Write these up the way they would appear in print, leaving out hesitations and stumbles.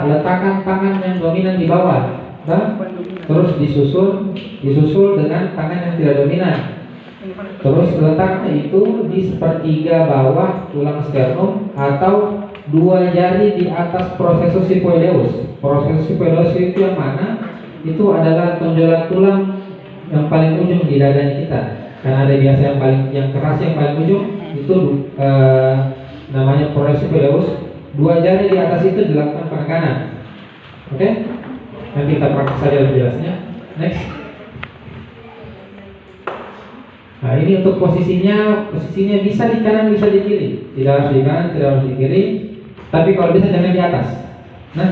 letakkan tangan yang dominan di bawah, terus disusul dengan tangan yang tidak dominan. Terus letaknya itu di sepertiga bawah tulang sternum atau 2 jari di atas processus siphoideus. Processus siphoideus itu yang mana? Itu adalah tonjolan tulang yang paling ujung di dadanya kita. Karena ada biasa yang keras yang paling ujung itu namanya processus siphoideus. 2 jari di atas itu dilakukan penekanan. Oke? Nanti kita praktek saja lebih jelasnya. Next. Nah, ini untuk posisinya bisa di kanan, bisa di kiri. Tidak harus di kanan, tidak harus di kiri. Tapi kalau bisa jangan di atas. Nah,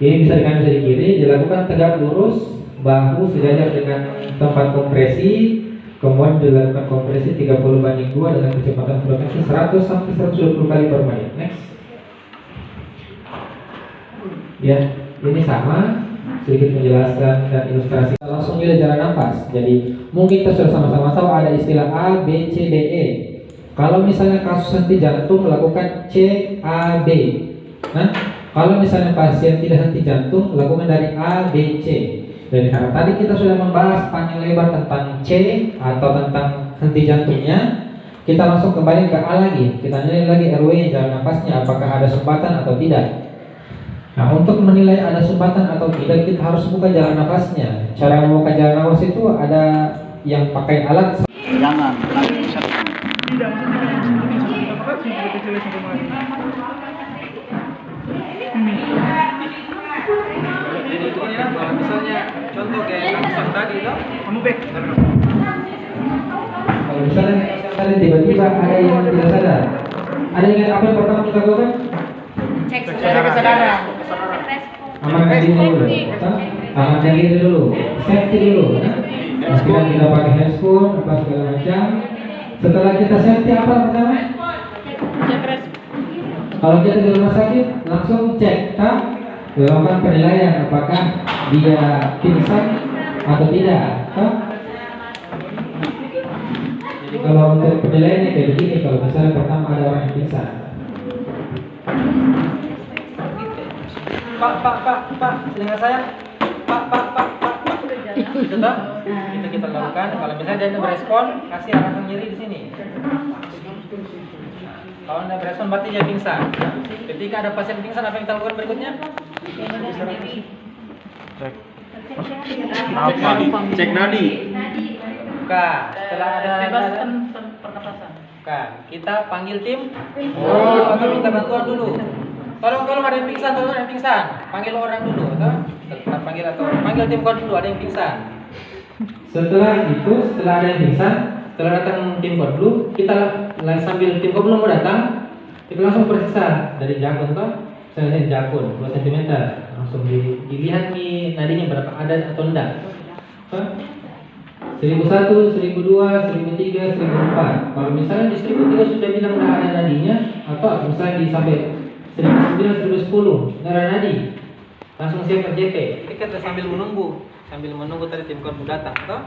ini bisa di kanan, bisa di kiri. Dilakukan tegak lurus, bahu sejajar dengan tempat kompresi. Kemudian dilakukan kompresi 30/2 dengan kecepatan frekuensi 100 sampai 120 kali per menit. Next. Ya, ini sama. Sedikit menjelaskan dan ilustrasi. Langsung juga jalan nafas. Jadi mungkin kita sudah sama-sama tahu ada istilah A, B, C, D, E. Kalau misalnya kasus henti jantung lakukan C, A, B. Nah, kalau misalnya pasien tidak henti jantung lakukan dari A, B, C. Dan karena tadi kita sudah membahas panjang lebar tentang C atau tentang henti jantungnya, kita langsung kembali ke A lagi. Kita nilai lagi RW jalan nafasnya apakah ada sumbatan atau tidak. Nah, untuk menilai ada sumbatan atau tidak kita harus buka jalan nafasnya. Cara membuka jalan nafas itu ada yang pakai alat. Jangan, nanti bisa. Tidak, Jadi itu ini kalau misalnya contoh kayak yang tadi loh, kamu back. kalau misalnya tadi tiba-tiba ada yang tidak sadar, ada yang apa yang pertama kita lakukan? Cek kesadaran. Amankan diri dulu, amankan diri dulu, safety dulu. Pastikan kita pakai handphone, apa segala macam. Setelah kita safety apa pertama? Kalau kita di rumah sakit langsung cek, dilakukan penilaian apakah dia pingsan atau tidak. Jadi kalau untuk penilaiannya kayak begini, kalau misalnya pertama ada orang yang pingsan. Pak, dengar saya. Pak. Itu toh? Itu kita lakukan. Kalau misalnya dia berespon, kasih arahan nyeri di sini. Kalau anda berespon berarti dia pingsan. Ketika ada pasien pingsan, apa yang kita lakukan berikutnya? Cek nadi. Bukan. Setelah ada Bebaskan pernapasan. bukan. Kita panggil tim. Atau minta bantuan dulu. Tolong ada yang pingsan, panggil orang dulu, atau panggil tim kod dulu, ada yang pingsan. Setelah ada yang pingsan, setelah datang tim kod dulu, kita sambil tim kod belum mau datang, kita langsung periksa dari jakun saya jakun 2 cm, langsung dilihat nih nadinya berapa ada atau enggak. 1001, 1002, 1003, 1004. Kalau misalnya di 1003 sudah bilang enggak ada nadinya, atau misalnya di sampai 1009, 1010 nggak ada nadi, langsung siap RJP. Kita sambil menunggu tadi tim korban datang. Atau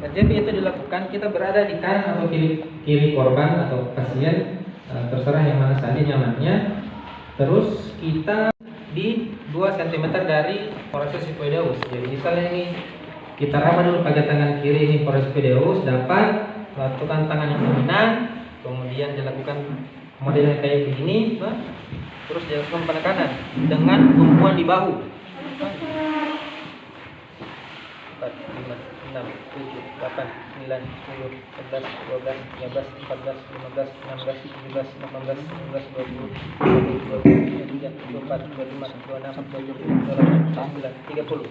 RJP itu dilakukan kita berada di kanan atau kiri korban atau pasien, terserah yang mana saja nyamannya. Terus kita di 2 cm dari processus siphoideus. Jadi misalnya ini kita raba dulu pakai tangan kiri ini processus siphoideus, dapat lakukan tangan yang dominan, kemudian dilakukan modelnya kayak begini. Terus dilakukan penekanan dengan tumpuan di bahu. 4, 5, 6, 7, 8, 9, 10, 11, 12, 13, 14, 15, 16, 17, 18, 19, 20, 23, 24, 25, 26, 27, 28, 29, 30.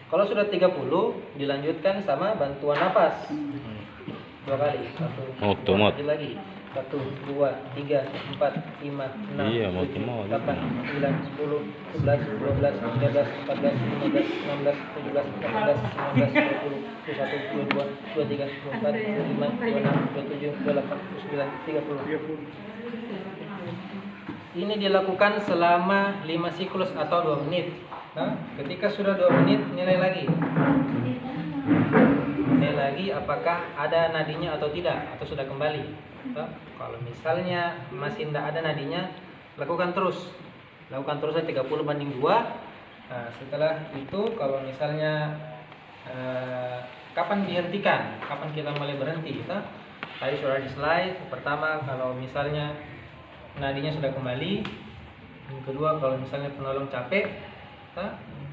Kalau sudah 30 dilanjutkan sama bantuan napas 2 kali. 1 lagi. 1, 2, 3, 4, 5, 6, 7, 8, 9, 10, 11, 12, 13, 14, 15, 16, 17, 18, 19, 20, 21, 22, 23, 24, 25, 26, 27, 28, 29, 30. Ini dilakukan selama 5 siklus atau 2 menit. Nah, ketika sudah 2 menit nilai lagi apakah ada nadinya atau tidak, atau sudah kembali. Kalau misalnya masih tidak ada nadinya, lakukan terus lakukan terus 30/2. Setelah itu kalau misalnya kapan dihentikan, kapan kita mulai berhenti gitu. Tadi sudah di slide. Pertama kalau misalnya nadinya sudah kembali, yang kedua kalau misalnya penolong capek,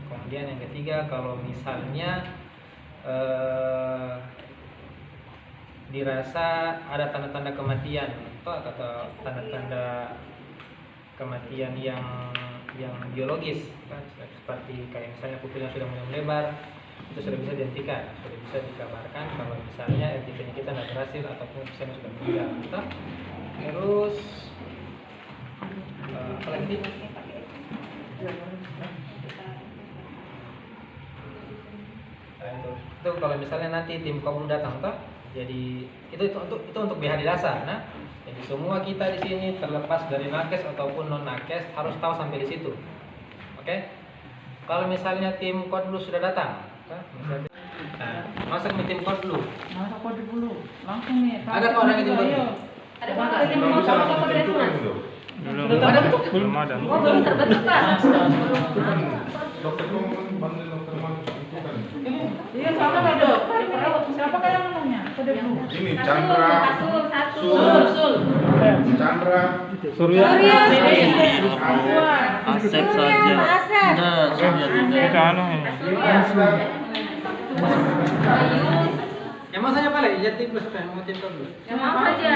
kemudian yang ketiga kalau misalnya dirasa ada tanda-tanda kematian atau tanda-tanda kematian yang biologis, seperti kayak misalnya pupilnya sudah mulai melebar, itu sudah bisa dihentikan, sudah bisa dikabarkan kalau misalnya RTP-nya kita tidak berhasil ataupun misalnya sudah meninggal. Terus apa lagi? Itu kalau misalnya nanti tim kabul datang jadi itu untuk BHD dasar. Jadi semua kita di sini terlepas dari nakes ataupun non nakes harus tahu sampai di situ. Oke? Kalau misalnya tim kodlu sudah datang, masuk ke tim kodlu. Masuk kode dulu. Langsung nih. Ada kok orang yang tim kodlu? Ada Pak, yang mau sama kode dulu. Belum ada. Oh, belum terbentuk Pak. Dokter bantu dokter masuk itu kan. Iya, sama Pak Dok. Perawat siapa kayak namanya? Kode dulu. Ini Chandra. Sul. Chandra. Surya. Asep saja. Nah, Itu anu ini. Yang mau saja paling jadi plus mau tim kodlu. Yang mau aja.